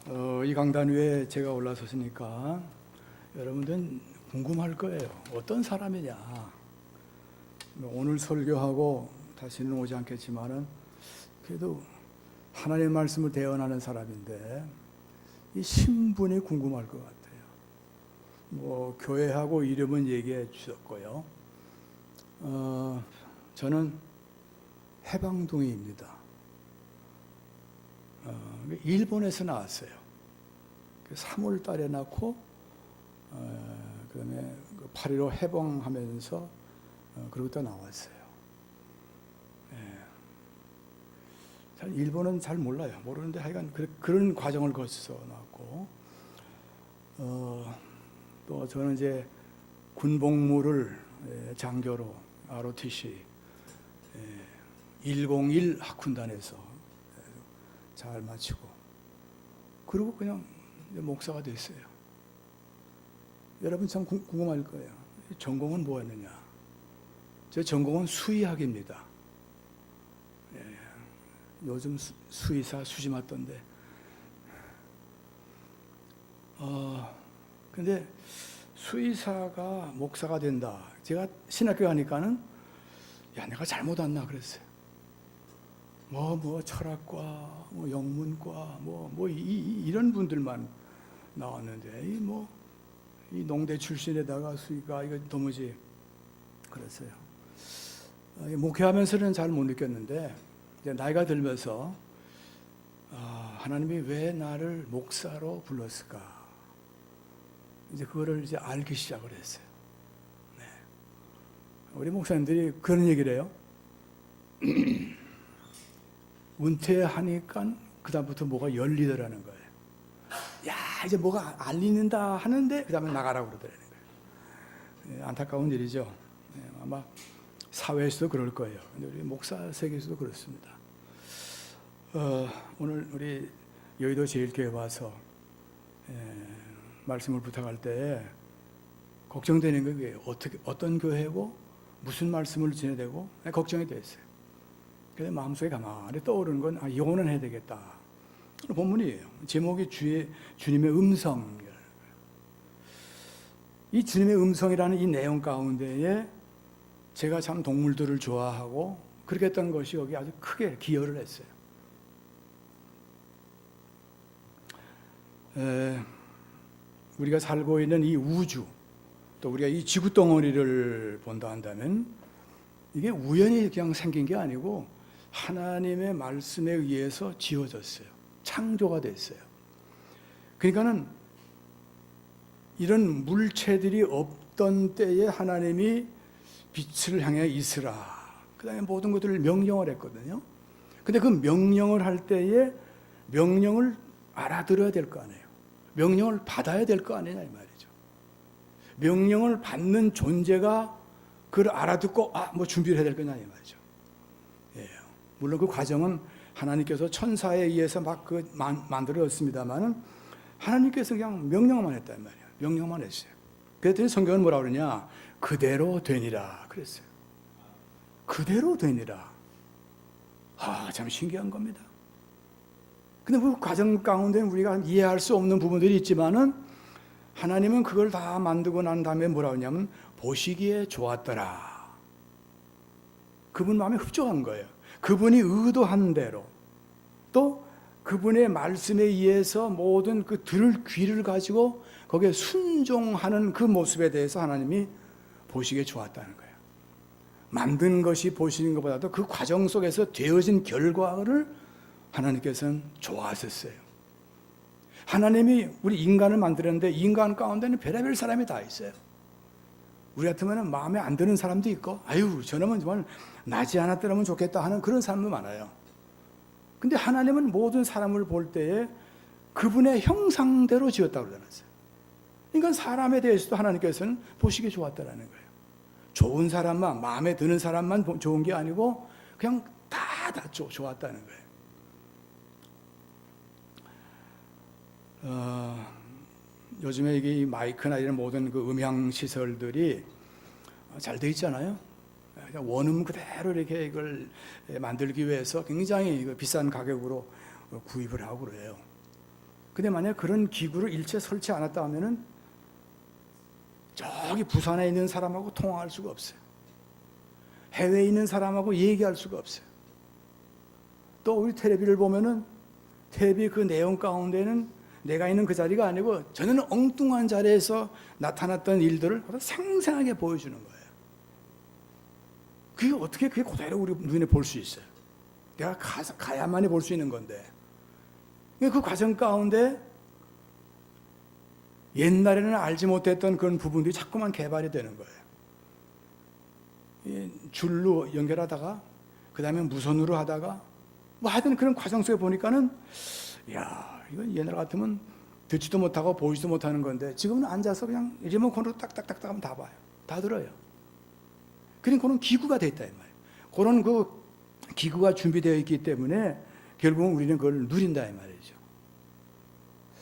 이 강단 위에 제가 올라섰으니까 여러분들은 궁금할 거예요. 어떤 사람이냐. 오늘 설교하고 다시는 오지 않겠지만은 그래도 하나님의 말씀을 대언하는 사람인데 이 신분이 궁금할 것 같아요. 교회하고 이름은 얘기해 주셨고요. 저는 해방둥이입니다. 일본에서 나왔어요. 3월 달에 낳고 그다음에 8.15 해방하면서 그러고 또 나왔어요. 일본은 잘 몰라요. 모르는데 하여간 그런 과정을 거쳐서 나왔고, 또 저는 이제 군복무를 장교로 ROTC 101 학군단에서 잘 마치고, 그리고 그냥 목사가 됐어요. 여러분 참 궁금할 거예요. 전공은 뭐였느냐? 제 전공은 수의학입니다. 요즘 수의사 수지 맞던데. 근데 수의사가 목사가 된다. 제가 신학교 가니까는 내가 잘못 왔나 그랬어요. 철학과, 영문과, 이런 분들만 나왔는데, 이 농대 출신에다가 수의가, 이거 도무지, 그랬어요. 목회하면서는 잘 못 느꼈는데, 이제 나이가 들면서, 하나님이 왜 나를 목사로 불렀을까? 이제 그거를 이제 알기 시작을 했어요. 네. 우리 목사님들이 그런 얘기를 해요. 은퇴하니까 그다음부터 뭐가 열리더라는 거예요. 이제 뭐가 알리는다 하는데 그다음에 나가라고 그러더라는 거예요. 안타까운 일이죠. 아마 사회에서도 그럴 거예요. 근데 우리 목사 세계에서도 그렇습니다. 오늘 우리 여의도 제일교회 와서 말씀을 부탁할 때 걱정되는 게 어떤 교회고 무슨 말씀을 전해야 되고 걱정이 됐어요. 그래서 마음속에 가만히 떠오르는 건 이혼은 해야 되겠다. 본문이에요. 제목이 주님의 음성. 이 주님의 음성이라는 이 내용 가운데에 제가 참 동물들을 좋아하고 그렇게 했던 것이 여기 아주 크게 기여를 했어요. 우리가 살고 있는 이 우주, 또 우리가 이 지구 덩어리를 본다 한다면 이게 우연히 그냥 생긴 게 아니고 하나님의 말씀에 의해서 지어졌어요. 창조가 됐어요. 그러니까는 이런 물체들이 없던 때에 하나님이 빛을 향해 있으라. 그 다음에 모든 것들을 명령을 했거든요. 근데 그 명령을 할 때에 명령을 알아들어야 될 거 아니에요. 명령을 받아야 될 거 아니냐 이 말이죠. 명령을 받는 존재가 그걸 알아듣고 준비를 해야 될 거냐 이 말이죠. 물론 그 과정은 하나님께서 천사에 의해서 만들어졌습니다만은 하나님께서 그냥 명령만 했단 말이에요. 명령만 했어요. 그랬더니 성경은 뭐라 그러냐? 그대로 되니라 그랬어요. 그대로 되니라. 참 신기한 겁니다. 근데 그 과정 가운데 우리가 이해할 수 없는 부분들이 있지만은 하나님은 그걸 다 만들고 난 다음에 뭐라 그러냐면 보시기에 좋았더라. 그분 마음에 흡족한 거예요. 그분이 의도한 대로 또 그분의 말씀에 의해서 모든 그 들을 귀를 가지고 거기에 순종하는 그 모습에 대해서 하나님이 보시기에 좋았다는 거예요. 만든 것이 보시는 것보다도 그 과정 속에서 되어진 결과를 하나님께서는 좋아하셨어요. 하나님이 우리 인간을 만들었는데 인간 가운데는 별의별 사람이 다 있어요. 우리 같으면 마음에 안 드는 사람도 있고 저놈은 정말 나지 않았더라면 좋겠다 하는 그런 사람도 많아요. 근데 하나님은 모든 사람을 볼 때에 그분의 형상대로 지었다고 그러잖아요. 그러니까 사람에 대해서도 하나님께서는 보시기 좋았다라는 거예요. 좋은 사람만, 마음에 드는 사람만 좋은 게 아니고 그냥 다 좋았다는 거예요. 요즘에 이게 마이크나 이런 모든 그 음향 시설들이 잘 돼 있잖아요. 원음 그대로 이렇게 이걸 만들기 위해서 굉장히 비싼 가격으로 구입을 하고 그래요. 근데 만약 그런 기구를 일체 설치 않았다 하면은 저기 부산에 있는 사람하고 통화할 수가 없어요. 해외에 있는 사람하고 얘기할 수가 없어요. 또 우리 텔레비를 보면은 텔레비 그 내용 가운데는 내가 있는 그 자리가 아니고 전혀 엉뚱한 자리에서 나타났던 일들을 생생하게 보여주는 거예요. 그게 어떻게 그게 그대로 우리 눈에 볼 수 있어요? 내가 가야만이 볼 수 있는 건데. 그 과정 가운데 옛날에는 알지 못했던 그런 부분들이 자꾸만 개발이 되는 거예요. 줄로 연결하다가 그 다음에 무선으로 하다가 뭐 하여튼 그런 과정 속에 보니까는 야 이건 옛날 같으면 듣지도 못하고 보지도 못하는 건데 지금은 앉아서 그냥 리모컨으로 딱딱딱딱 하면 다 봐요. 다 들어요. 그러니까 그런 기구가 돼 있다 이 말이에요. 그런 그 기구가 준비되어 있기 때문에 결국은 우리는 그걸 누린다 이 말이죠.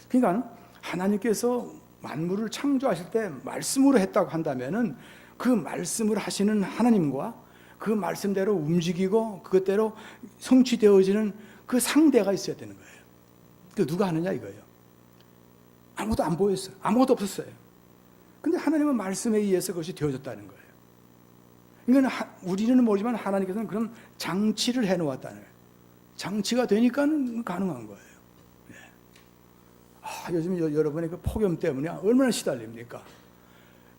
그러니까 하나님께서 만물을 창조하실 때 말씀으로 했다고 한다면은 그 말씀을 하시는 하나님과 그 말씀대로 움직이고 그것대로 성취되어지는 그 상대가 있어야 되는 거예요. 그 누가 하느냐 이거예요. 아무도 안 보였어요. 아무것도 없었어요. 근데 하나님은 말씀에 의해서 그것이 되어졌다는 거예요. 그러니까 우리는 모르지만 하나님께서는 그런 장치를 해놓았다는 거예요. 장치가 되니까 가능한 거예요. 네. 요즘 여러분의 그 폭염 때문에 얼마나 시달립니까?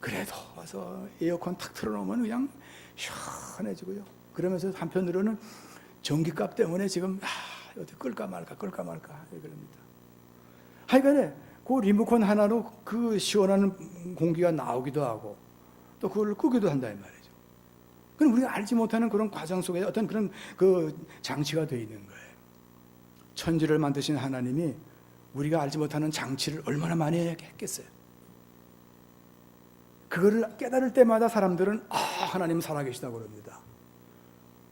그래도 와서 에어컨 탁 틀어놓으면 그냥 시원해지고요. 그러면서 한편으로는 전기값 때문에 지금 어디 끌까 말까 그럽니다. 하여간에 그 리모컨 하나로 그 시원한 공기가 나오기도 하고 또 그걸 끄기도 한다 이 말이죠. 그럼 우리가 알지 못하는 그런 과정 속에 어떤 그런 그 장치가 되어 있는 거예요. 천지를 만드신 하나님이 우리가 알지 못하는 장치를 얼마나 많이 했겠어요. 그거를 깨달을 때마다 사람들은 하나님 살아계시다고 그럽니다.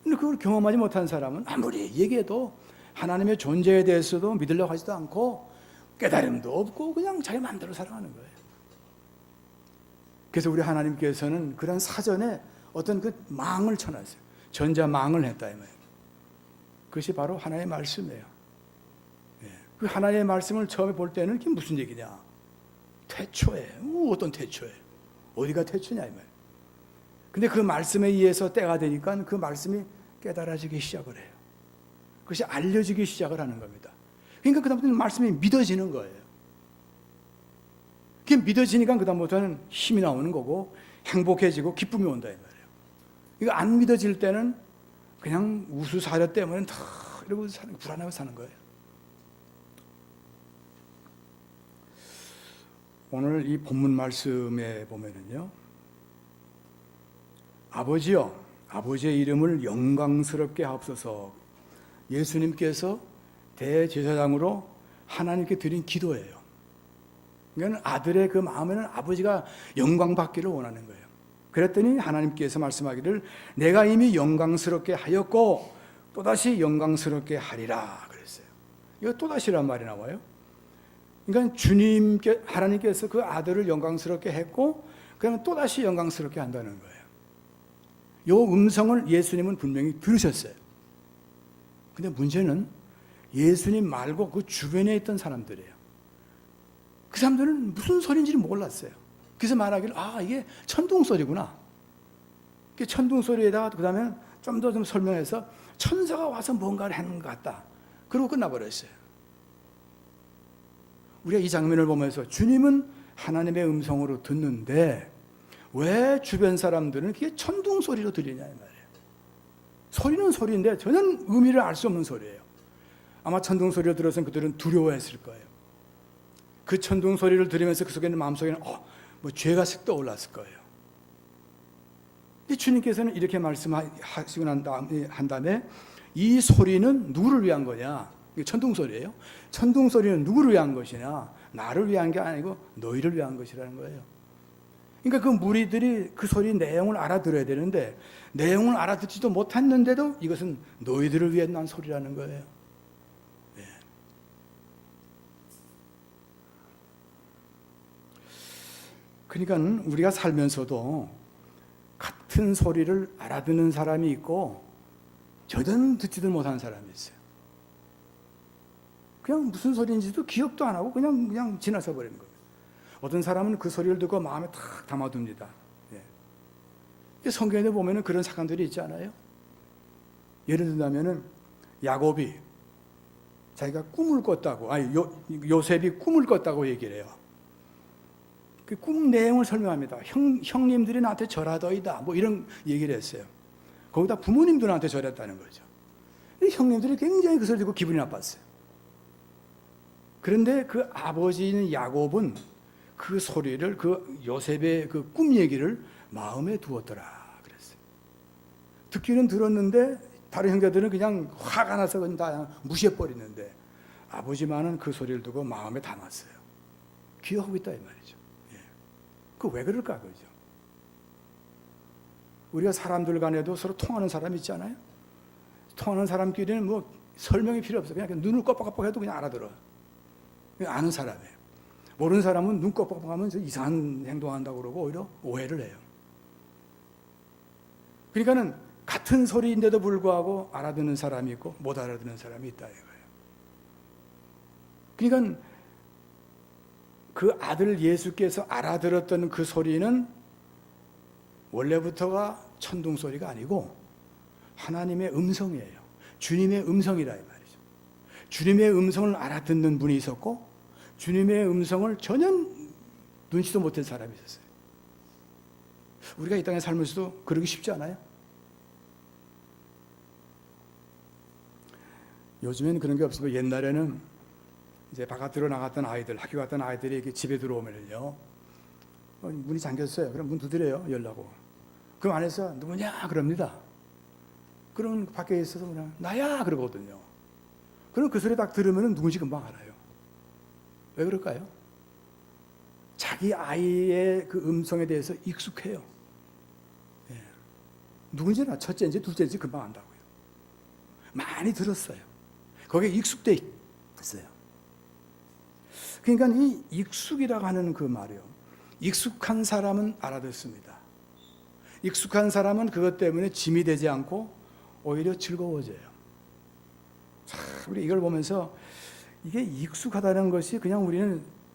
근데 그걸 경험하지 못한 사람은 아무리 얘기해도 하나님의 존재에 대해서도 믿으려고 하지도 않고 깨달음도 없고 그냥 자기 마음대로 살아가는 거예요. 그래서 우리 하나님께서는 그런 사전에 어떤 그 망을 쳐놨어요. 전자망을 했다 이 말이에요. 그것이 바로 하나님의 말씀이에요. 그 하나님의 말씀을 처음에 볼 때는 그게 무슨 얘기냐? 태초에 어떤 태초에 어디가 태초냐 이 말이에요. 근데 그 말씀에 의해서 때가 되니까 그 말씀이 깨달아지기 시작을 해요. 그것이 알려지기 시작을 하는 겁니다. 그러니까 그다음부터는 말씀이 믿어지는 거예요. 그게 믿어지니까 그다음부터는 힘이 나오는 거고 행복해지고 기쁨이 온다 이 말이에요. 이거 안 믿어질 때는 그냥 우수사려 때문에 다 이러고 불안하고 사는 거예요. 오늘 이 본문 말씀에 보면은요, 아버지여, 아버지의 이름을 영광스럽게 하옵소서. 예수님께서 대제사장으로 하나님께 드린 기도예요. 그러니까 아들의 그 마음에는 아버지가 영광 받기를 원하는 거예요. 그랬더니 하나님께서 말씀하기를 내가 이미 영광스럽게 하였고 또다시 영광스럽게 하리라 그랬어요. 이거 또다시란 말이 나와요. 그러니까 하나님께서 그 아들을 영광스럽게 했고 그러면 또다시 영광스럽게 한다는 거예요. 이 음성을 예수님은 분명히 들으셨어요. 근데 문제는 예수님 말고 그 주변에 있던 사람들이에요. 그 사람들은 무슨 소리인지를 몰랐어요. 그래서 말하기를 이게 천둥소리구나. 천둥소리에다가 그 다음에 좀 더 좀 설명해서 천사가 와서 뭔가를 하는 것 같다. 그러고 끝나버렸어요. 우리가 이 장면을 보면서 주님은 하나님의 음성으로 듣는데 왜 주변 사람들은 그게 천둥소리로 들리냐 이 말이에요. 소리는 소리인데 전혀 의미를 알 수 없는 소리예요. 아마 천둥소리를 들어서 그들은 두려워했을 거예요. 그 천둥소리를 들으면서 그 속에는 마음속에는 뭐 죄가 슥 떠올랐을 거예요. 근데 주님께서는 이렇게 말씀하시고 한 다음에 이 소리는 누구를 위한 거냐? 이게 천둥소리예요. 천둥소리는 누구를 위한 것이냐? 나를 위한 게 아니고 너희를 위한 것이라는 거예요. 그러니까 그 무리들이 그 소리 내용을 알아들어야 되는데 내용을 알아듣지도 못했는데도 이것은 너희들을 위해 난 소리라는 거예요. 네. 그러니까 우리가 살면서도 같은 소리를 알아듣는 사람이 있고 전혀 듣지도 못하는 사람이 있어요. 그냥 무슨 소리인지도 기억도 안 하고 그냥 지나서 버리는 거예요. 어떤 사람은 그 소리를 듣고 마음에 탁 담아둡니다. 예. 성경에 보면은 그런 사건들이 있지 않아요? 예를 들자면은 야곱이 자기가 꿈을 꿨다고, 요셉이 꿈을 꿨다고 얘기를 해요. 그 꿈 내용을 설명합니다. 형님들이 나한테 절하더이다. 뭐 이런 얘기를 했어요. 거기다 부모님도 나한테 절했다는 거죠. 형님들이 굉장히 그 소리 듣고 기분이 나빴어요. 그런데 그 아버지인 야곱은 그 소리를, 그 요셉의 그 꿈 얘기를 마음에 두었더라 그랬어요. 듣기는 들었는데 다른 형제들은 그냥 화가 나서 그냥 다 무시해버리는데 아버지만은 그 소리를 두고 마음에 담았어요. 기억하고 있다 이 말이죠. 예. 그 왜 그럴까 그죠? 우리가 사람들 간에도 서로 통하는 사람 있잖아요. 통하는 사람끼리는 뭐 설명이 필요 없어요. 그냥 눈을 껌뻑껌뻑 해도 그냥 알아들어요. 그냥 아는 사람이에요. 모르는 사람은 눈 껌뻑껌하면 이상한 행동한다고 그러고 오히려 오해를 해요. 그러니까는 같은 소리인데도 불구하고 알아듣는 사람이 있고 못 알아듣는 사람이 있다 이거예요. 그러니까 그 아들 예수께서 알아들었던 그 소리는 원래부터가 천둥 소리가 아니고 하나님의 음성이에요. 주님의 음성이라 이 말이죠. 주님의 음성을 알아듣는 분이 있었고 주님의 음성을 전혀 눈치도 못한 사람이 있었어요. 우리가 이 땅에 살면서도 그러기 쉽지 않아요? 요즘엔 그런 게 없어요. 옛날에는 이제 바깥으로 나갔던 아이들, 학교 갔던 아이들이 이렇게 집에 들어오면요, 문이 잠겼어요. 그럼 문 두드려요, 열라고. 그럼 안에서 누구냐 그럽니다. 그러면 밖에 있어서 그냥 나야 그러거든요. 그럼 그 소리 딱 들으면 누군지 금방 알아요. 왜 그럴까요? 자기 아이의 그 음성에 대해서 익숙해요. 예. 누군지나 첫째인지 둘째인지 금방 안다고요. 많이 들었어요. 거기에 익숙돼 있어요. 그러니까 이 익숙이라고 하는 그 말이요. 익숙한 사람은 알아듣습니다. 익숙한 사람은 그것 때문에 짐이 되지 않고 오히려 즐거워져요. 자, 우리 이걸 보면서 이게 익숙하다는 것이 그냥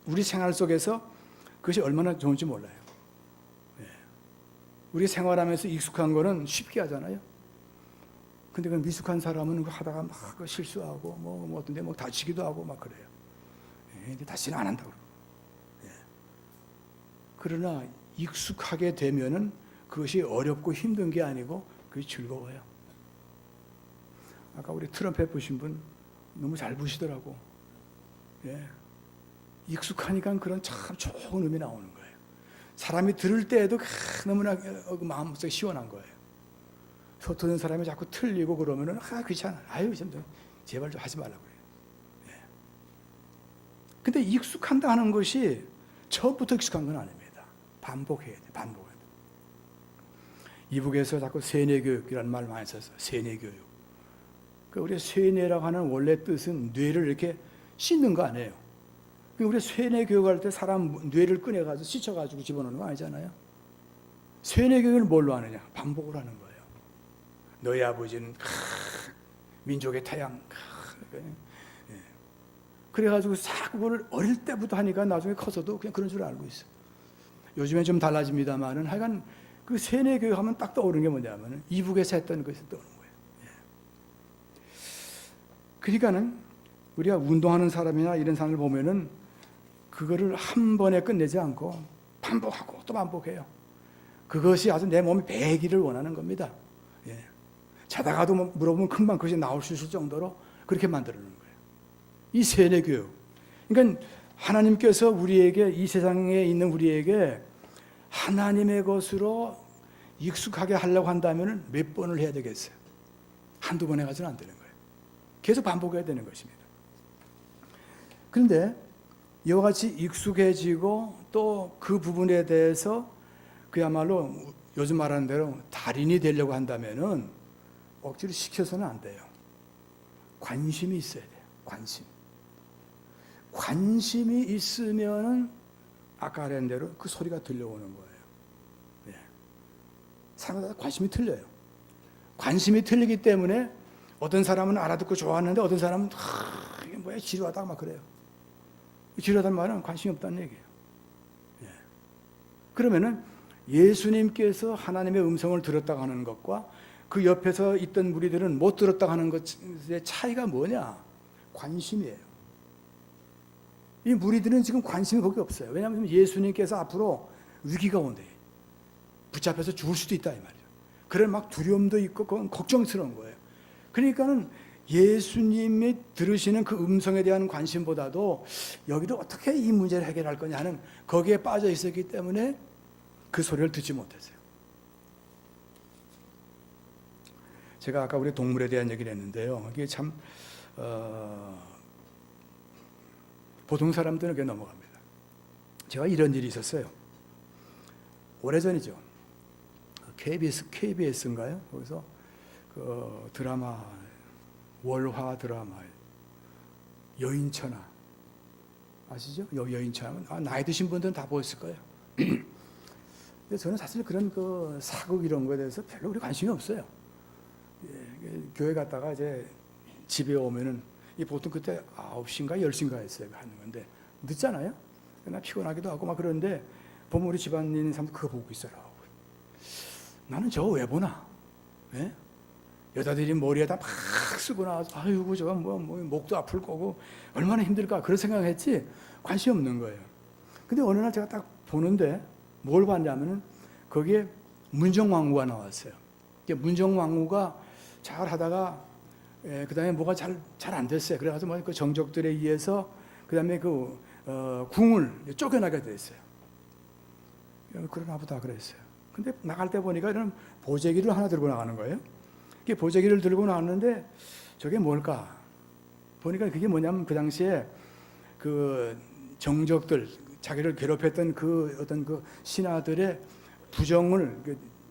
우리 생활 속에서 그것이 얼마나 좋은지 몰라요. 예. 우리 생활하면서 익숙한 거는 쉽게 하잖아요. 근데 그 미숙한 사람은 하다가 막 실수하고 뭐 어떤데 뭐 다치기도 하고 막 그래요. 예, 근데 다시는 안 한다고. 예. 그러나 익숙하게 되면은 그것이 어렵고 힘든 게 아니고 그게 즐거워요. 아까 우리 트럼펫 부신 분 너무 잘 부시더라고. 예. 익숙하니까 그런 참 좋은 음이 나오는 거예요. 사람이 들을 때에도 너무나 마음속에 시원한 거예요. 서투른 사람이 자꾸 틀리고 그러면은 귀찮아. 아유 제발 좀 하지 말라고 그래요. 예. 근데 익숙한다 하는 것이 처음부터 익숙한 건 아닙니다. 반복해야 돼. 반복해야 돼. 이북에서 자꾸 세뇌교육이라는 말 많이 썼어요. 세뇌교육. 우리 세뇌라고 하는 원래 뜻은 뇌를 이렇게 씻는 거 아니에요. 우리 세뇌교육할 때 사람 뇌를 꺼내가지고 씻어가지고 집어넣는 거 아니잖아요. 세뇌교육을 뭘로 하느냐? 반복을 하는 거예요. 너희 아버지는 민족의 태양. 그래가지고 그걸 어릴 때부터 하니까 나중에 커서도 그냥 그런 줄 알고 있어. 요즘엔 좀 달라집니다만은 하여간 그 세뇌교육 하면 딱 떠오르는 게 뭐냐면 이북에서 했던 것이 떠오르는 거예요. 그러니까는 우리가 운동하는 사람이나 이런 사람을 보면은 그거를 한 번에 끝내지 않고 반복하고 또 반복해요. 그것이 아주 내 몸이 배기를 원하는 겁니다. 예. 자다가도 물어보면 금방 그것이 나올 수 있을 정도로 그렇게 만들어놓은 거예요. 이 세뇌교육. 그러니까 하나님께서 우리에게, 이 세상에 있는 우리에게 하나님의 것으로 익숙하게 하려고 한다면 몇 번을 해야 되겠어요? 한두 번 해가지고는 안 되는 거예요. 계속 반복해야 되는 것입니다. 그런데 이와 같이 익숙해지고 또 그 부분에 대해서 그야말로 요즘 말하는 대로 달인이 되려고 한다면은 억지로 시켜서는 안 돼요. 관심이 있어야 돼요. 관심이 있으면은 아까 말한 대로 그 소리가 들려오는 거예요. 예. 사람마다 관심이 틀려요. 관심이 틀리기 때문에 어떤 사람은 알아듣고 좋아하는데 어떤 사람은 왜 지루하다고 막 그래요. 지루하다는 말은 관심이 없다는 얘기예요. 예. 그러면은 예수님께서 하나님의 음성을 들었다고 하는 것과 그 옆에서 있던 무리들은 못 들었다고 하는 것의 차이가 뭐냐? 관심이에요. 이 무리들은 지금 관심이 거기 없어요. 왜냐하면 예수님께서 앞으로 위기가 온대. 붙잡혀서 죽을 수도 있다 이 말이에요. 그래 막 두려움도 있고 그건 걱정스러운 거예요. 그러니까는 예수님이 들으시는 그 음성에 대한 관심보다도 여기도 어떻게 이 문제를 해결할 거냐는 거기에 빠져 있었기 때문에 그 소리를 듣지 못했어요. 제가 아까 우리 동물에 대한 얘기를 했는데요. 이게 참 보통 사람들은 그게 넘어갑니다. 제가 이런 일이 있었어요. 오래전이죠. KBS인가요? 거기서 그 드라마, 월화 드라마 여인천하 아시죠? 여인천하. 나이 드신 분들은 다 보셨을 거예요. 근데 저는 사실 그런 그 사극 이런 거에 대해서 별로 우리 관심이 없어요. 예, 교회 갔다가 이제 집에 오면은 보통 그때 9시인가 10시인가 했어요. 하는 건데 늦잖아요. 나 피곤하기도 하고 막 그런데 보면 우리 집안인 사람들 그거 보고 있어라. 나는 저거 왜 보나? 예? 여자들이 머리에다 막 쓰고 나와서 아이고 저거 뭐 목도 아플 거고 얼마나 힘들까 그런 생각했지 관심 없는 거예요. 근데 어느 날 제가 딱 보는데 뭘 봤냐면은 거기에 문정왕후가 나왔어요. 문정왕후가 잘 하다가 그 다음에 뭐가 잘 안 됐어요. 그래가지고 뭐 그 정적들에 의해서 그 다음에 그 궁을 쫓겨나게 됐어요. 그러나 보다 그랬어요. 근데 나갈 때 보니까 이런 보재기를 하나 들고 나가는 거예요. 이게 보재기를 들고 나왔는데 저게 뭘까? 보니까 그게 뭐냐면 그 당시에 그 정적들 자기를 괴롭혔던 그 어떤 그 신하들의 부정을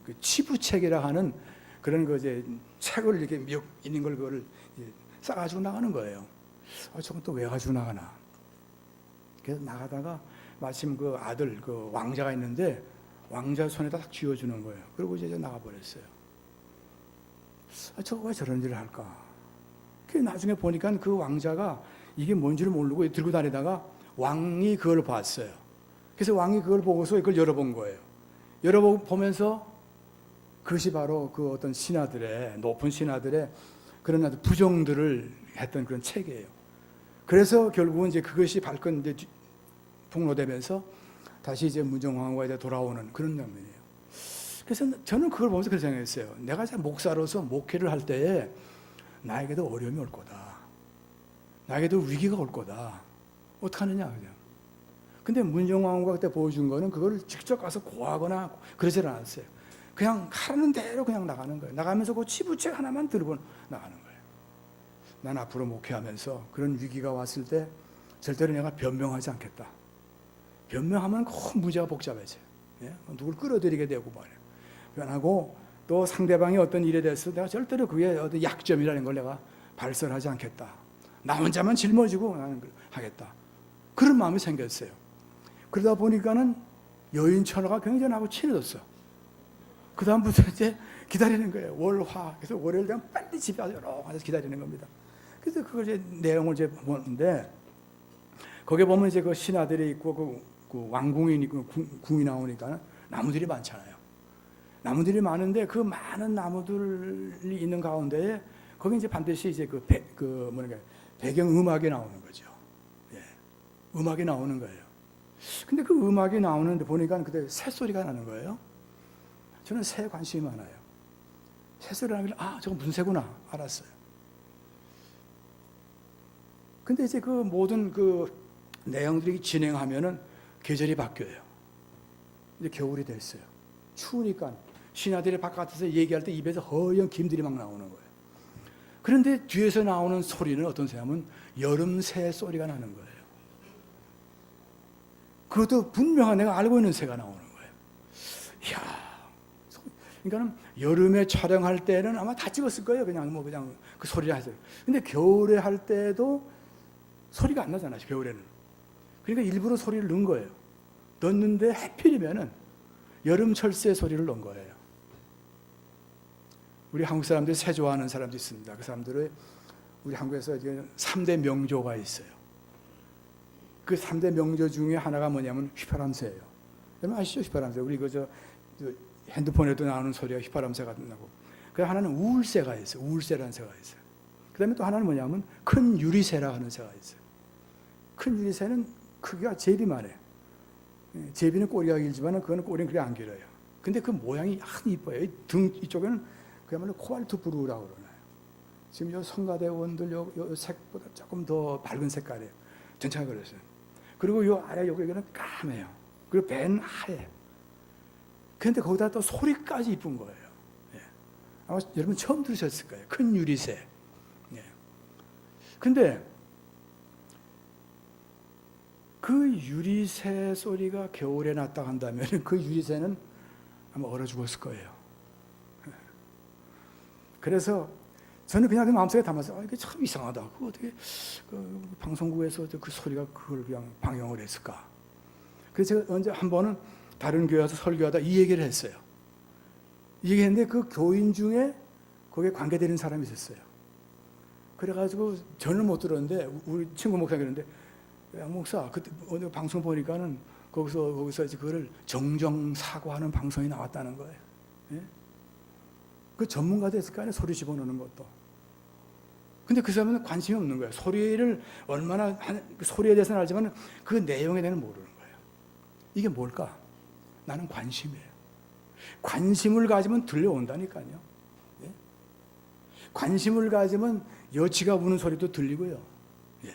그 치부책이라 하는 그런 거 이제 책을 이렇게 몇 있는 걸 그거를 싸가지고 나가는 거예요. 저건 또 왜 가지고 나가나? 그래서 나가다가 마침 그 아들 그 왕자가 있는데 왕자 손에다 딱 쥐어주는 거예요. 그리고 이제 나가버렸어요. 저거 왜 저런 일을 할까? 그 나중에 보니까 그 왕자가 이게 뭔지를 모르고 들고 다니다가 왕이 그걸 봤어요. 그래서 왕이 그걸 보고서 그걸 열어본 거예요. 열어보면서 그것이 바로 그 어떤 신하들의 높은 신하들의 그런 부정들을 했던 그런 책이에요. 그래서 결국은 이제 그것이 발건 이제 폭로되면서 다시 이제 문정왕후가 이제 돌아오는 그런 장면이에요. 그래서 저는 그걸 보면서 그렇게 생각했어요. 내가 목사로서 목회를 할 때에 나에게도 어려움이 올 거다. 나에게도 위기가 올 거다. 어떡하느냐 그냥. 근데 문정왕후가 그때 보여준 거는 그걸 직접 가서 고하거나 그러질 않았어요. 그냥 가는 대로 그냥 나가는 거예요. 나가면서 그 치부책 하나만 들고 나가는 거예요. 난 앞으로 목회하면서 그런 위기가 왔을 때 절대로 내가 변명하지 않겠다. 변명하면 큰 문제가 복잡해져요. 예? 누굴 끌어들이게 되고 말이에요. 변하고 또 상대방이 어떤 일에 대해서 내가 절대로 그게 어떤 약점이라는 걸 내가 발설하지 않겠다. 나 혼자만 짊어지고 나는 하겠다. 그런 마음이 생겼어요. 그러다 보니까는 여인천하가 굉장히 나하고 친해졌어. 그 다음부터 이제 기다리는 거예요. 월화. 그래서 월요일 되면 빨리 집에 와서 기다리는 겁니다. 그래서 그걸 이제 내용을 이제 보는데 거기에 보면 이제 그 신하들이 있고 그 왕궁이 있고 궁이 나오니까 나무들이 많잖아요. 나무들이 많은데 그 많은 나무들이 있는 가운데에 거기 이제 반드시 이제 배경 음악이 나오는 거죠. 예. 음악이 나오는 거예요. 근데 그 음악이 나오는데 보니까 그때 새소리가 나는 거예요. 저는 새에 관심이 많아요. 새소리 나길래 저거 무슨 새구나 알았어요. 근데 이제 그 모든 그 내용들이 진행하면은 계절이 바뀌어요. 이제 겨울이 됐어요. 추우니까 신하들이 바깥에서 얘기할 때 입에서 허연 김들이 막 나오는 거예요. 그런데 뒤에서 나오는 소리는 어떤 새냐면 여름 새 소리가 나는 거예요. 그것도 분명한 내가 알고 있는 새가 나오는 거예요. 이야. 그러니까는 여름에 촬영할 때는 아마 다 찍었을 거예요. 그냥 그 소리를 하세요. 근데 겨울에 할 때도 소리가 안 나잖아요. 겨울에는. 그러니까 일부러 소리를 넣은 거예요. 넣었는데 하필이면은 여름철 새 소리를 넣은 거예요. 우리 한국 사람들이 새 좋아하는 사람도 있습니다. 그 사람들의 우리 한국에서 이제 3대 명조가 있어요. 그 3대 명조 중에 하나가 뭐냐면 휘파람새예요. 여러분 아시죠? 휘파람새. 우리 저 핸드폰에도 나오는 소리가 휘파람새가 나고. 그 하나는 우울새가 있어요. 우울새라는 새가 있어요. 그 다음에 또 하나는 뭐냐면 큰 유리새라 하는 새가 있어요. 큰 유리새는 크기가 제비만 해. 제비는 꼬리가 길지만 그거는 꼬리는 그렇게 안 길어요. 근데 그 모양이 아주 이뻐요. 등 이쪽에는 그야말로 코발트 브루라고 그러나요. 지금 요 성가대원들 요 색보다 조금 더 밝은 색깔이에요. 전체가 그랬어요. 그리고 요 아래 여기는 까매요. 그리고 배는 하얘. 그런데 거기다 또 소리까지 이쁜 거예요. 예. 아마 여러분 처음 들으셨을 거예요. 큰 유리새. 예. 근데 그 유리새 소리가 겨울에 났다 한다면 그 유리새는 아마 얼어 죽었을 거예요. 그래서 저는 그냥 마음속에 담았어요. 이게 참 이상하다. 그 어떻게 그 방송국에서 그 소리가 그걸 그냥 방영을 했을까? 그래서 제가 언제 한 번은 다른 교회 와서 설교하다 이 얘기를 했어요. 이 얘기했는데 그 교인 중에 거기에 관계되는 사람이 있었어요. 그래가지고 저는 못 들었는데 우리 친구 목사가 그러는데 야, 목사 그때 오늘 방송 보니까는 거기서 이제 그거를 정정사과하는 방송이 나왔다는 거예요. 예? 그 전문가도 있을 거 아니에요. 소리 집어넣는 것도. 근데 그 사람은 관심이 없는 거예요. 소리를 얼마나 소리에 대해서는 알지만 그 내용에 대해서는 모르는 거예요. 이게 뭘까? 나는 관심이에요. 관심을 가지면 들려온다니까요. 예? 관심을 가지면 여치가 우는 소리도 들리고요. 예.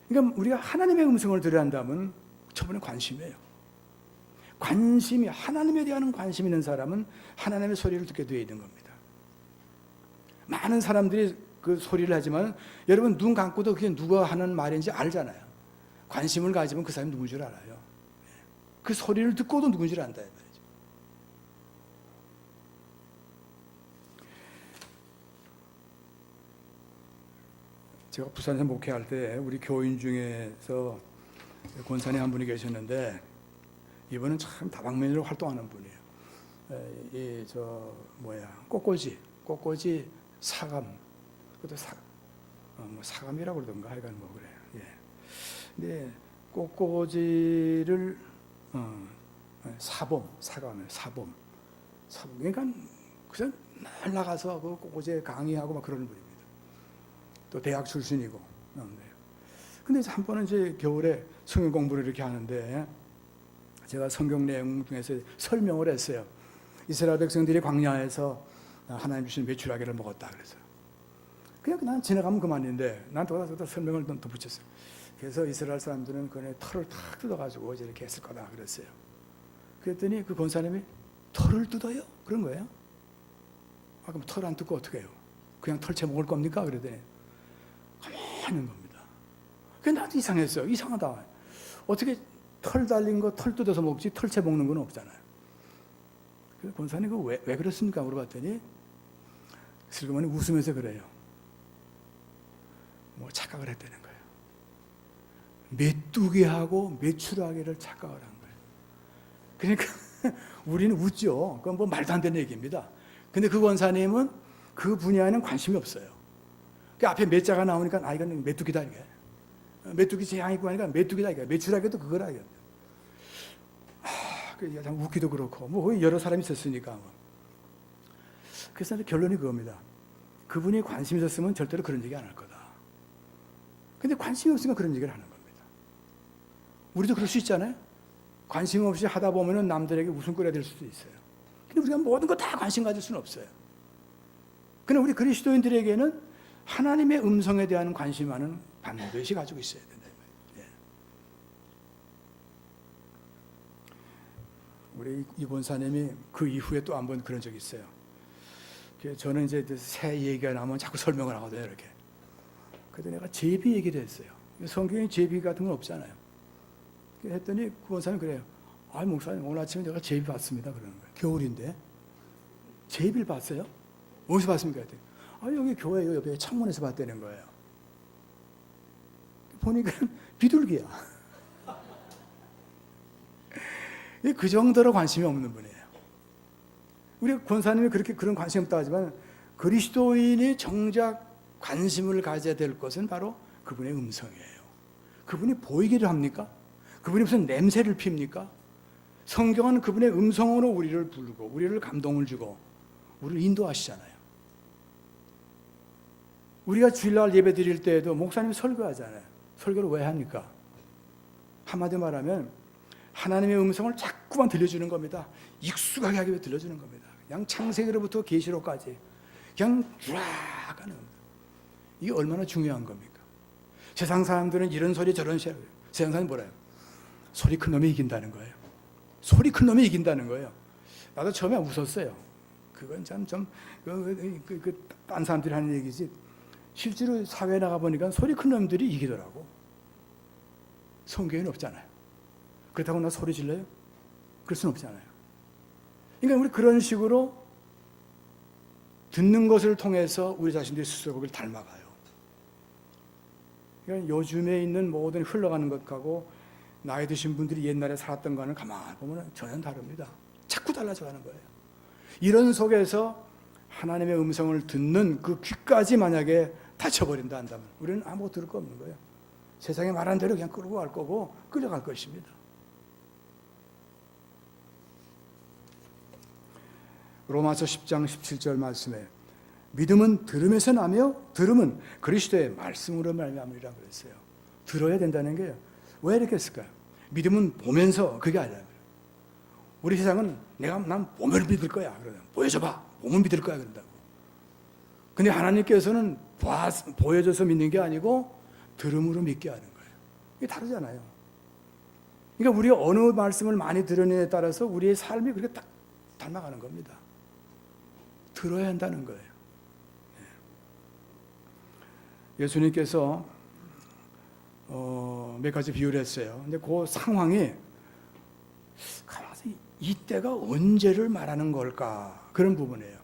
그러니까 우리가 하나님의 음성을 들어야 한다면 첫 번째 관심이에요. 관심이 하나님에 대한 관심 있는 사람은 하나님의 소리를 듣게 되어 있는 겁니다. 많은 사람들이 그 소리를 하지만 여러분 눈 감고도 그게 누가 하는 말인지 알잖아요. 관심을 가지면 그 사람이 누군지 알아요. 그 소리를 듣고도 누군지 안다 이 말이죠. 제가 부산에서 목회할 때 우리 교인 중에서 권사님 한 분이 계셨는데 이분은 참 다방면으로 활동하는 분이에요. 꽃꽂이 사감, 그것도 사감이라고 그러던가 하여간 뭐 그래요. 예. 근데 꽃꽂이를 사감을 사범. 그러니까 그냥 날 나가서 그 꽃꽂이에 강의하고 막 그러는 분입니다. 또 대학 출신이고. 근데 한 번은 이제 겨울에 성경 공부를 이렇게 하는데 제가 성경 내용 중에서 설명을 했어요. 이스라엘 백성들이 광야에서 하나님 주신 메추라기를 먹었다 그래서 그냥 난 지나가면 그만인데 난 또 설명을 또 붙였어요. 그래서 이스라엘 사람들은 그 털을 탁 뜯어가지고 이렇게 했을 거다 그랬어요. 그랬더니 그 권사님이 털을 뜯어요? 그런 거예요. 아, 그럼 털 안 뜯고 어떻게 해요? 그냥 털채 먹을 겁니까? 그랬더니 가만히 있는 겁니다. 그게 나도 이상했어요. 이상하다. 어떻게 털 달린 거 털 뜯어서 먹지 털채 먹는 건 없잖아요. 그래서 권사님 왜 그렇습니까? 물어봤더니 슬그머니 웃으면서 그래요. 뭐 착각을 했다는 거예요. 메뚜기하고 메추라기를 착각을 한 거예요. 그러니까 우리는 웃죠. 그건 뭐 말도 안 되는 얘기입니다. 근데 그 권사님은 그 분야에는 관심이 없어요. 그 앞에 메자가 나오니까 아 이건 메뚜기다 이게. 메뚜기 재앙이 있고 하니까 메뚜기다 이게. 메추라기도 그거라 이게. 참 웃기도 그렇고 뭐 여러 사람이 있었으니까. 그래서 결론이 그겁니다. 그분이 관심이 있었으면 절대로 그런 얘기 안 할 거다. 근데 관심이 없으니까 그런 얘기를 하는 겁니다. 우리도 그럴 수 있잖아요. 관심 없이 하다 보면 남들에게 웃음거리가 될 수도 있어요. 근데 우리가 모든 거 다 관심 가질 수는 없어요. 그러나 우리 그리스도인들에게는 하나님의 음성에 대한 관심만은 반드시 가지고 있어야 된다. 예. 우리 이 권사님이 그 이후에 또 한 번 그런 적이 있어요. 저는 이제 새 얘기가 나오면 자꾸 설명을 하거든요, 이렇게. 그래서 내가 제비 얘기를 했어요. 성경에 제비 같은 건 없잖아요. 했더니 그 권사님이 그래요. 아, 목사님, 오늘 아침에 내가 제비 봤습니다. 그러는 거예요. 겨울인데. 제비를 봤어요? 어디서 봤습니까? 했더니, 아, 여기 교회 옆에 창문에서 봤다는 거예요. 보니까 비둘기야. 그 정도로 관심이 없는 분이에요. 우리 권사님이 그렇게 그런 관심이 없다 하지만 그리스도인이 정작 관심을 가져야 될 것은 바로 그분의 음성이에요. 그분이 보이기를 합니까? 그분이 무슨 냄새를 핍니까? 성경은 그분의 음성으로 우리를 부르고 우리를 감동을 주고 우리를 인도하시잖아요. 우리가 주일날 예배 드릴 때에도 목사님이 설교하잖아요. 설교를 왜 합니까? 한마디 말하면 하나님의 음성을 자꾸만 들려주는 겁니다. 익숙하게 하기 위해 들려주는 겁니다. 그냥 창세기로부터 계시록까지 그냥 쫙 가는 겁니다. 이게 얼마나 중요한 겁니까? 세상 사람들은 이런 소리 저런 소리, 세상 사람이 뭐래요? 소리 큰 놈이 이긴다는 거예요. 소리 큰 놈이 이긴다는 거예요. 나도 처음에 웃었어요. 그건 참 딴 사람들이 하는 얘기지. 실제로 사회에 나가 보니까 소리 큰 놈들이 이기더라고. 성경에는 없잖아요. 그렇다고 나 소리 질러요? 그럴 수는 없잖아요. 그러니까 우리 그런 식으로 듣는 것을 통해서 우리 자신들이 스스로 거기를 닮아가요. 그러니까 요즘에 있는 모든 흘러가는 것하고 나이 드신 분들이 옛날에 살았던 거는 가만히 보면 전혀 다릅니다. 자꾸 달라져가는 거예요. 이런 속에서 하나님의 음성을 듣는 그 귀까지 만약에 닫혀버린다 한다면 우리는 아무것도 들을 거 없는 거예요. 세상에 말한 대로 그냥 끌고 갈 거고 끌려갈 것입니다. 로마서 10장 17절 말씀에 믿음은 들음에서 나며 들음은 그리스도의 말씀으로 말미암으리라 그랬어요. 들어야 된다는 게요. 왜 이렇게 했을까요? 믿음은 보면서 그게 아니라 우리 세상은 난 보면 믿을 거야. 그러면 보여줘봐. 보면 믿을 거야. 그런다고. 근데 하나님께서는 보여줘서 믿는 게 아니고 들음으로 믿게 하는 거예요. 이게 다르잖아요. 그러니까 우리가 어느 말씀을 많이 들으느냐에 따라서 우리의 삶이 그렇게 딱 닮아가는 겁니다. 들어야 한다는 거예요. 예수님께서 몇 가지 비유를 했어요. 근데 그 상황이 가만히 이때가 언제를 말하는 걸까? 그런 부분이에요.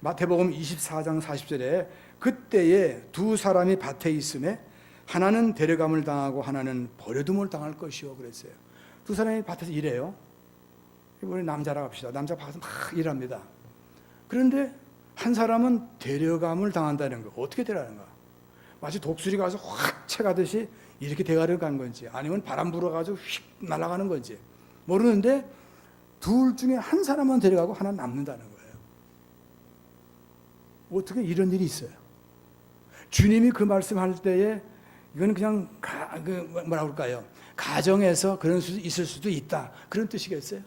마태복음 24장 40절에 그때에 두 사람이 밭에 있음에 하나는 데려감을 당하고 하나는 버려둠을 당할 것이요 그랬어요. 두 사람이 밭에서 일해요. 우리 남자라고 합시다. 남자가 밭에서 막 일합니다. 그런데 한 사람은 데려감을 당한다는 거. 어떻게 데려가는가? 마치 독수리가 가서 확 채가듯이 이렇게 대가를 간 건지 아니면 바람 불어가지고 휙 날아가는 건지 모르는데 둘 중에 한 사람만 데려가고 하나 남는다는 거예요. 어떻게 이런 일이 있어요? 주님이 그 말씀할 때에 이건 그냥 뭐라 그럴까요? 가정에서 그런 수 있을 수도 있다. 그런 뜻이겠어요?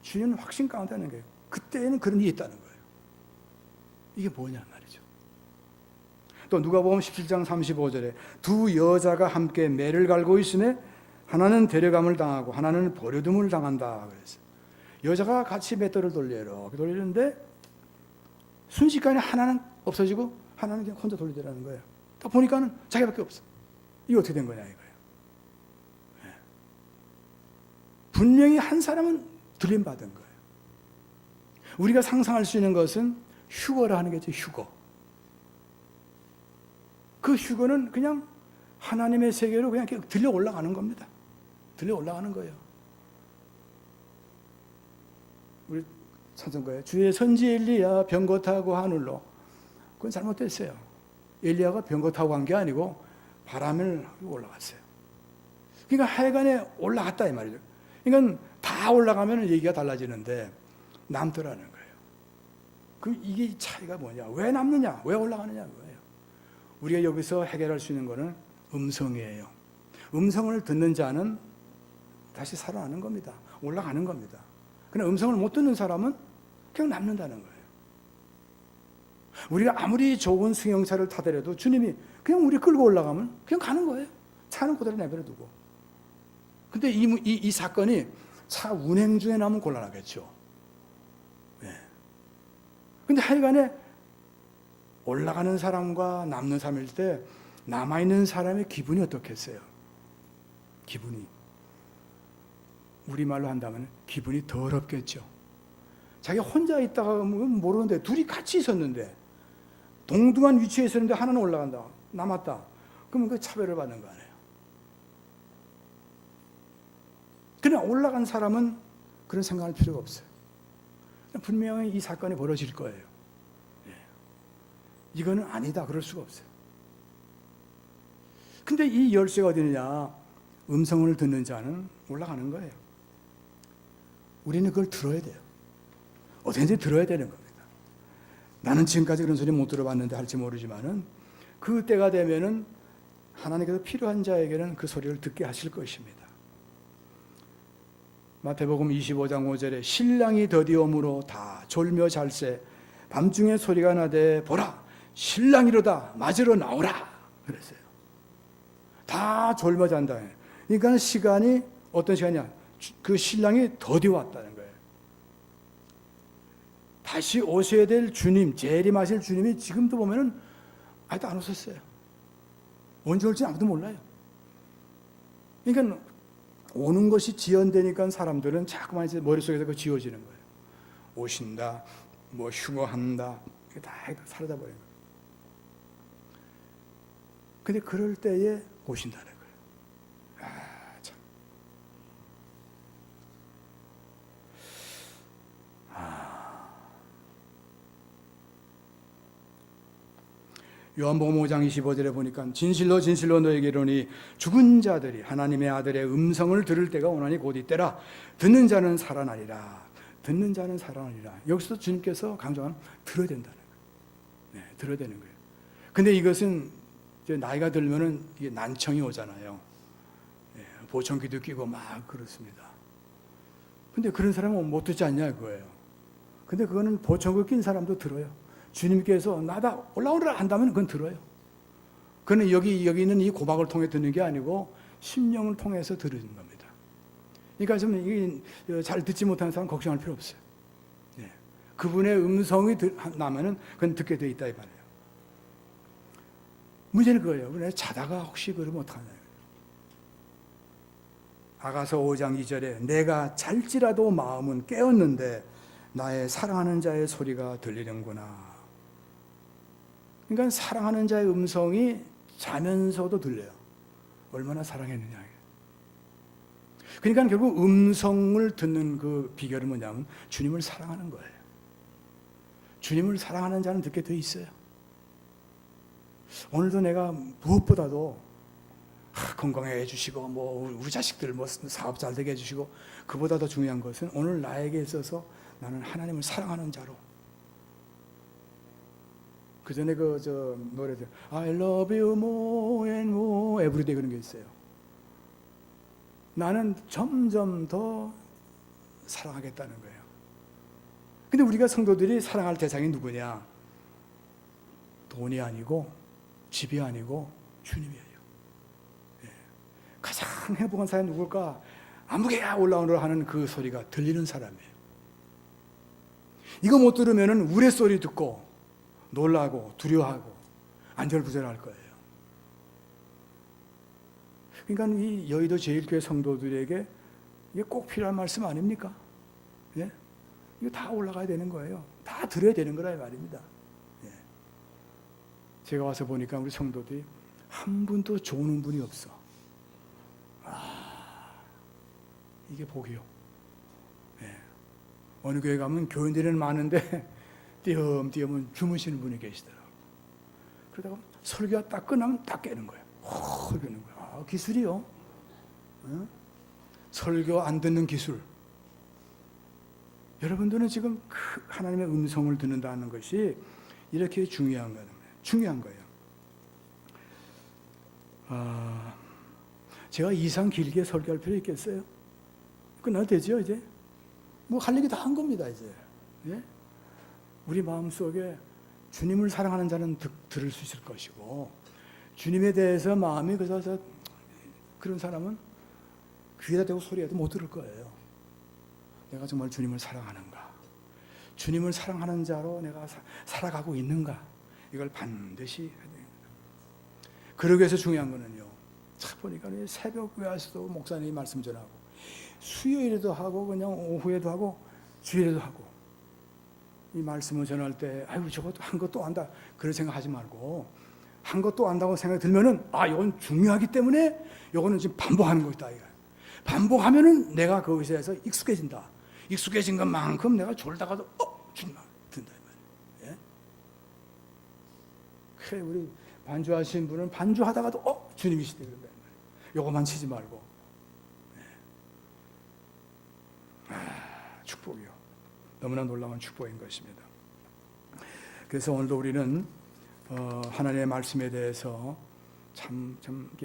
주님은 확신 가운데 하는 거예요. 그때에는 그런 일이 있다는 거예요. 이게 뭐냐 말이죠. 또 누가복음 17장 35절에 두 여자가 함께 매를 갈고 있음에 하나는 데려감을 당하고 하나는 버려둠을 당한다 그랬어요. 여자가 같이 맷돌을 이렇게 돌리는데 순식간에 하나는 없어지고 하나는 그냥 혼자 돌리더라는 거예요. 딱 보니까는 자기밖에 없어. 이게 어떻게 된 거냐 이거예요. 분명히 한 사람은 들림받은 거예요. 우리가 상상할 수 있는 것은 휴거라 하는 게죠. 휴거. 그 휴거는 그냥 하나님의 세계로 그냥 들려 올라가는 겁니다. 들려 올라가는 거예요. 우리 찬송가에 주의 선지 엘리야 병거 타고 하늘로. 그건 잘못됐어요. 엘리야가 병거 타고 간 게 아니고 바람을 올라갔어요. 그러니까 하여간에 올라갔다 이 말이죠. 그러니까 다 올라가면 얘기가 달라지는데 남더라는 거예요. 이게 차이가 뭐냐? 왜 남느냐? 왜 올라가느냐? 그거예요. 우리가 여기서 해결할 수 있는 거는 음성이에요. 음성을 듣는 자는 다시 살아나는 겁니다. 올라가는 겁니다. 그러나 음성을 못 듣는 사람은 그냥 남는다는 거예요. 우리가 아무리 좋은 승용차를 타더라도 주님이 그냥 우리 끌고 올라가면 그냥 가는 거예요. 차는 그대로 내버려 두고. 근데 이 사건이 차 운행 중에 나면 곤란하겠죠. 근데 하여간에 올라가는 사람과 남는 사람일 때 남아있는 사람의 기분이 어떻겠어요? 기분이 우리말로 한다면 기분이 더럽겠죠. 자기가 혼자 있다가 모르는데 둘이 같이 있었는데 동등한 위치에 있었는데 하나는 올라간다. 남았다. 그러면 그 차별을 받는 거 아니에요. 그냥 올라간 사람은 그런 생각할 필요가 없어요. 분명히 이 사건이 벌어질 거예요. 이거는 아니다. 그럴 수가 없어요. 근데 이 열쇠가 어디 있느냐? 음성을 듣는 자는 올라가는 거예요. 우리는 그걸 들어야 돼요. 어떻게든지 들어야 되는 겁니다. 나는 지금까지 그런 소리 못 들어봤는데 할지 모르지만은 그 때가 되면은 하나님께서 필요한 자에게는 그 소리를 듣게 하실 것입니다. 마태복음 25장 5절에 신랑이 더디옴으로 다 졸며 잘새 밤중에 소리가 나되 보라 신랑이로다 맞으러 나오라 그랬어요. 다 졸며 잔다. 그러니까 시간이 어떤 시간이야? 그 신랑이 더디 왔다는 거예요. 다시 오셔야 될 주님, 재림하실 주님이 지금도 보면은 아직도 안 오셨어요. 언제 올지 아무도 몰라요. 그러니까 오는 것이 지연되니까 사람들은 자꾸만 이제 머릿속에서 그 지워지는 거예요. 오신다, 뭐 휴거한다, 이게 다 사라져 버리는 거예요. 근데 그럴 때에 오신다는 거예요. 아, 참. 요한복음 5장 25절에 보니까 진실로 진실로 너에게 이르노니 죽은 자들이 하나님의 아들의 음성을 들을 때가 오나니 곧 이때라. 듣는 자는 살아나리라. 듣는 자는 살아나리라. 여기서 주님께서 강조하는 들어야 된다는 거예요. 네, 들어야 되는 거예요. 근데 이것은 이제 나이가 들면은 이게 난청이 오잖아요. 네, 보청기도 끼고 막 그렇습니다. 근데 그런 사람은 못 듣지 않냐 그거예요. 근데 그거는 보청기 낀 사람도 들어요. 주님께서 나다 올라오라 한다면 그건 들어요. 그는 여기 있는 이 고박을 통해 듣는 게 아니고 심령을 통해서 들으는 겁니다. 그러니까 좀 잘 듣지 못하는 사람 걱정할 필요 없어요. 네. 그분의 음성이 나면은 그건 듣게 돼 있다 이 말이에요. 문제는 그거예요. 내가 자다가 혹시 그러면 어떡하냐. 아가서 5장 2절에 내가 잘지라도 마음은 깨었는데 나의 사랑하는 자의 소리가 들리는구나. 그러니까 사랑하는 자의 음성이 자면서도 들려요. 얼마나 사랑했느냐. 그러니까 결국 음성을 듣는 그 비결은 뭐냐면 주님을 사랑하는 거예요. 주님을 사랑하는 자는 듣게 돼 있어요. 오늘도 내가 무엇보다도 건강하게 해주시고 뭐 우리 자식들 뭐 사업 잘 되게 해주시고 그보다 더 중요한 것은 오늘 나에게 있어서 나는 하나님을 사랑하는 자로. 그 전에 저 노래들 I love you more and more every day 그런 게 있어요. 나는 점점 더 사랑하겠다는 거예요. 근데 우리가 성도들이 사랑할 대상이 누구냐? 돈이 아니고 집이 아니고 주님이에요. 예. 가장 행복한 사람이 누굴까? 아무개야 올라오느라 하는 그 소리가 들리는 사람이에요. 이거 못 들으면 우레소리 듣고 놀라고 두려워하고 안절부절할 거예요. 그러니까 이 여의도 제일교회 성도들에게 이게 꼭 필요한 말씀 아닙니까? 예? 이거 다 올라가야 되는 거예요. 다 들어야 되는 거라 말입니다. 예. 제가 와서 보니까 우리 성도들이 한 분도 좋은 분이 없어. 이게 복이요. 예. 어느 교회 가면 교인들은 많은데 띄엄띄엄은 주무시는 분이 계시더라고요. 그러다가 설교가 딱 끝나면 딱 깨는 거예요. 깨는 거예요. 기술이요. 어? 설교 안 듣는 기술. 여러분들은 지금 하나님의 음성을 듣는다는 것이 이렇게 중요한 거예요. 중요한 거예요. 제가 이상 길게 설교할 필요 있겠어요? 끝나도 되죠, 이제? 뭐 할 얘기 다 한 겁니다, 이제. 예? 우리 마음속에 주님을 사랑하는 자는 들을 수 있을 것이고 주님에 대해서 마음이 그래서 그런 사람은 귀에다 대고 소리해도 못 들을 거예요. 내가 정말 주님을 사랑하는가? 주님을 사랑하는 자로 내가 살아가고 있는가? 이걸 반드시 해야 됩니다. 그러기 위해서 중요한 거는요. 참 보니까 새벽 교회에서도 목사님이 말씀 전하고 수요일에도 하고 그냥 오후에도 하고 주일에도 하고 이 말씀을 전할 때 아유 저것도 한 것도 안다 그런 생각하지 말고 한 것도 안다고 생각이 들면은 이건 중요하기 때문에 이거는 지금 반복하는 것이다. 반복하면은 내가 거기서 해서 익숙해진다. 익숙해진 것만큼 내가 졸다가도 주님 듣는다. 예? 우리 반주하신 분은 반주하다가도 주님이시대 그런 거예요. 요거만 치지 말고. 축복이요. 너무나 놀라운 축복인 것입니다. 그래서 오늘도 우리는 하나님의 말씀에 대해서 참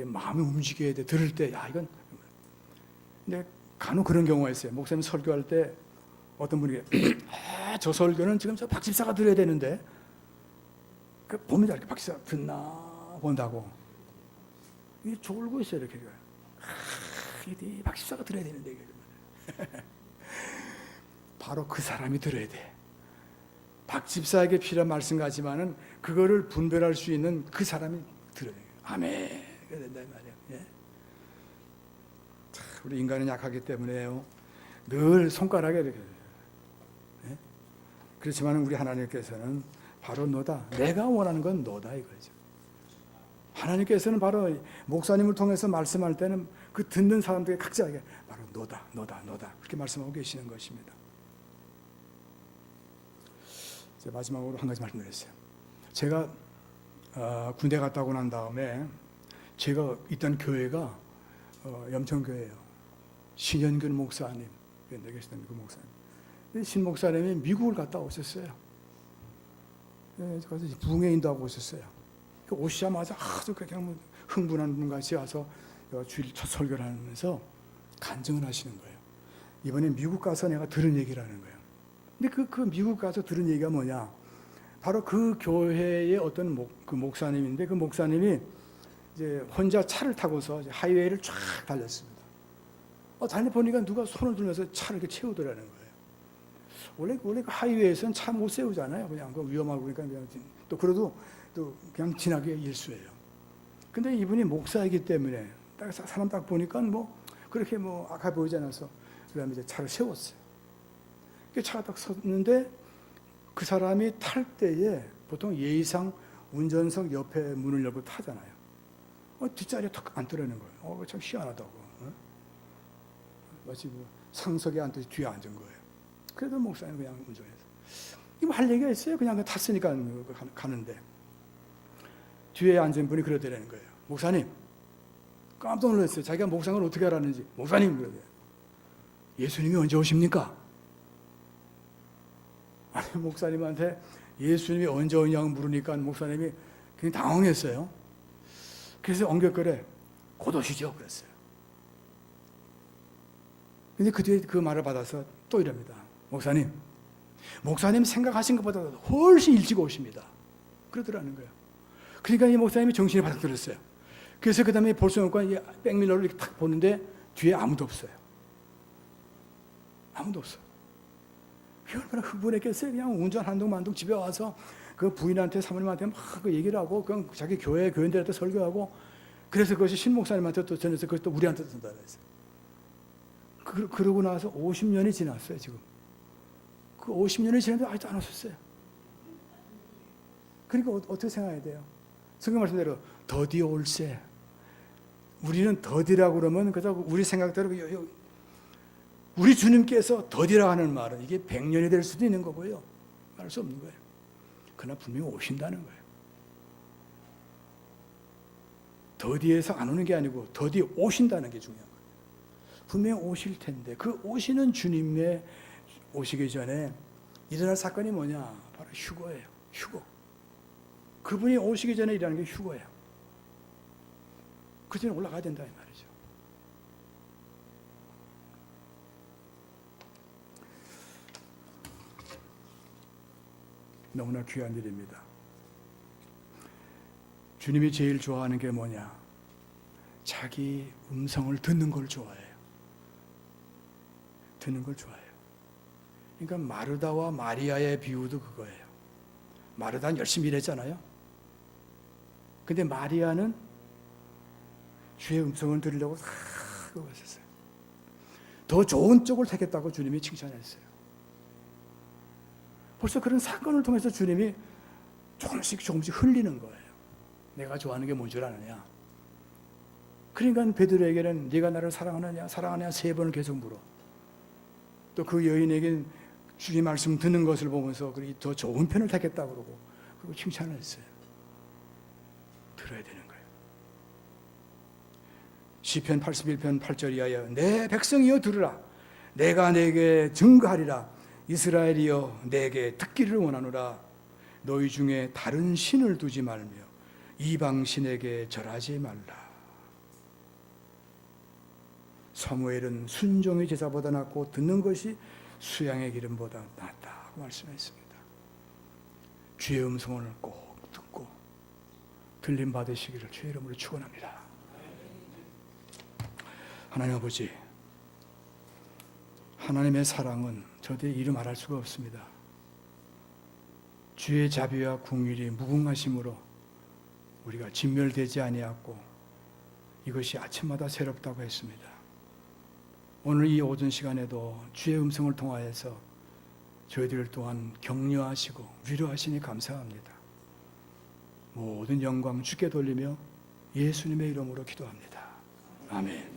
마음이 움직여야 돼. 들을 때 이건. 근데 간혹 그런 경우가 있어요. 목사님 설교할 때 어떤 분이 저 설교는 지금 저 박 집사가 들어야 되는데 봅니다. 이렇게 박 집사 듣나 본다고. 이게 졸고 있어요. 이렇게. 이게 박 집사가 들어야 되는데 이게. 바로 그 사람이 들어야 돼. 박 집사에게 필요한 말씀 같지만은 그거를 분별할 수 있는 그 사람이 들어야 돼. 아멘. 그래야 된다 이 말이야. 예. 우리 인간은 약하기 때문에요. 늘 손가락에 이렇게. 예? 그렇지만 우리 하나님께서는 바로 너다. 내가 원하는 건 너다 이거죠. 하나님께서는 바로 목사님을 통해서 말씀할 때는 그 듣는 사람들에게 각자에게 바로 너다. 그렇게 말씀하고 계시는 것입니다. 마지막으로 한 가지 말씀드렸어요. 제가 군대 갔다 오고 난 다음에 제가 있던 교회가 염천교회예요. 신현균 목사님, 연대 계시던 그 목사님. 신 목사님이 미국을 갔다 오셨어요. 그래서 부흥회 인도하고 오셨어요. 오시자마자 아주 그냥 흥분한 분 같이 와서 주일 첫 설교를 하면서 간증을 하시는 거예요. 이번에 미국 가서 내가 들은 얘기를 하는 거예요. 근데 그 미국 가서 들은 얘기가 뭐냐? 바로 그 교회의 어떤 그 목사님인데 그 목사님이 이제 혼자 차를 타고서 하이웨이를 쫙 달렸습니다. 달려보니까 누가 손을 들면서 차를 이렇게 채우더라는 거예요. 원래 그 하이웨이에서는 차 못 세우잖아요. 그냥 그 위험하고 그러니까 그냥 또 그래도 또 그냥 지나기가 일수예요. 근데 이분이 목사이기 때문에 사람 딱 보니까 그렇게 악해 보이지 않아서 그다음에 이제 차를 세웠어요. 차가 딱 섰는데 그 사람이 탈 때에 보통 예의상 운전석 옆에 문을 열고 타잖아요. 뒷자리에 턱 앉더라는 거예요. 참 희한하다고. 마치 상석에 앉듯이 뒤에 앉은 거예요. 그래도 목사님 그냥 운전해서. 이거 할 얘기가 있어요. 그냥 탔으니까 가는데. 뒤에 앉은 분이 그러더라는 거예요. 목사님, 깜짝 놀랐어요. 자기가 목상을 어떻게 알았는지. 목사님, 그러대요. 예수님이 언제 오십니까? 아니, 목사님한테 예수님이 언제 오냐고 물으니까 목사님이 굉장히 당황했어요. 그래서 엉겹거려 곧 오시죠 그랬어요. 근데 그 뒤에 그 말을 받아서 또 이럽니다. 목사님 생각하신 것보다 훨씬 일찍 오십니다. 그러더라는 거예요. 그러니까 이 목사님이 정신이 바짝 들었어요. 그래서 그 다음에 볼 수 없고 백밀러를 이렇게 탁 보는데 뒤에 아무도 없어요. 아무도 없어요. 얼마나 흥분했겠어요. 그냥 운전 한동만동 집에 와서 그 부인한테 사모님한테 막 그 얘기를 하고 그냥 자기 교인들한테 설교하고 그래서 그것이 신 목사님한테 또 전해서 그것도 우리한테 전달을 했어요. 그러고 나서 50년이 지났어요 지금. 그 50년이 지났는데 아직도 안 오셨어요. 그러니까 어떻게 생각해야 돼요? 성경 말씀대로 더디 올세. 우리는 더디라고 그러면 그저 우리 생각대로 우리 주님께서 더디라 하는 말은 이게 100년이 될 수도 있는 거고요. 알 수 없는 거예요. 그러나 분명히 오신다는 거예요. 더디에서 안 오는 게 아니고 더디 오신다는 게 중요한 거예요. 분명히 오실 텐데 그 오시는 주님의 오시기 전에 일어날 사건이 뭐냐? 바로 휴거예요. 휴거. 그분이 오시기 전에 일어나는 게 휴거예요. 그 전에 올라가야 된다 이 말이죠. 너무나 귀한 일입니다. 주님이 제일 좋아하는 게 뭐냐? 자기 음성을 듣는 걸 좋아해요. 듣는 걸 좋아해요. 그러니까 마르다와 마리아의 비유도 그거예요. 마르다는 열심히 일했잖아요. 근데 마리아는 주의 음성을 들으려고 하고 있었어요. 더 좋은 쪽을 택했다고 주님이 칭찬했어요. 벌써 그런 사건을 통해서 주님이 조금씩 흘리는 거예요. 내가 좋아하는 게 뭔 줄 아느냐. 그러니까 베드로에게는 네가 나를 사랑하느냐 3번을 계속 물어. 또 그 여인에게 주님 말씀 듣는 것을 보면서 더 좋은 편을 택했다고 그러고 칭찬을 했어요. 들어야 되는 거예요. 시편 81편 8절 이하여 내 백성이여 들으라. 내가 내게 증거하리라. 이스라엘이여 내게 듣기를 원하노라. 너희 중에 다른 신을 두지 말며 이방 신에게 절하지 말라. 사무엘은 순종의 제사보다 낫고 듣는 것이 수양의 기름보다 낫다고 말씀했습니다. 주의 음성을 꼭 듣고 들림 받으시기를 주의 이름으로 축원합니다. 하나님 아버지, 하나님의 사랑은 저들이 이루 말할 수가 없습니다. 주의 자비와 긍휼이 무궁하심으로 우리가 진멸되지 아니하고 이것이 아침마다 새롭다고 했습니다. 오늘 이 오전 시간에도 주의 음성을 통하여서 저희들 또한 격려하시고 위로하시니 감사합니다. 모든 영광 주께 돌리며 예수님의 이름으로 기도합니다. 아멘.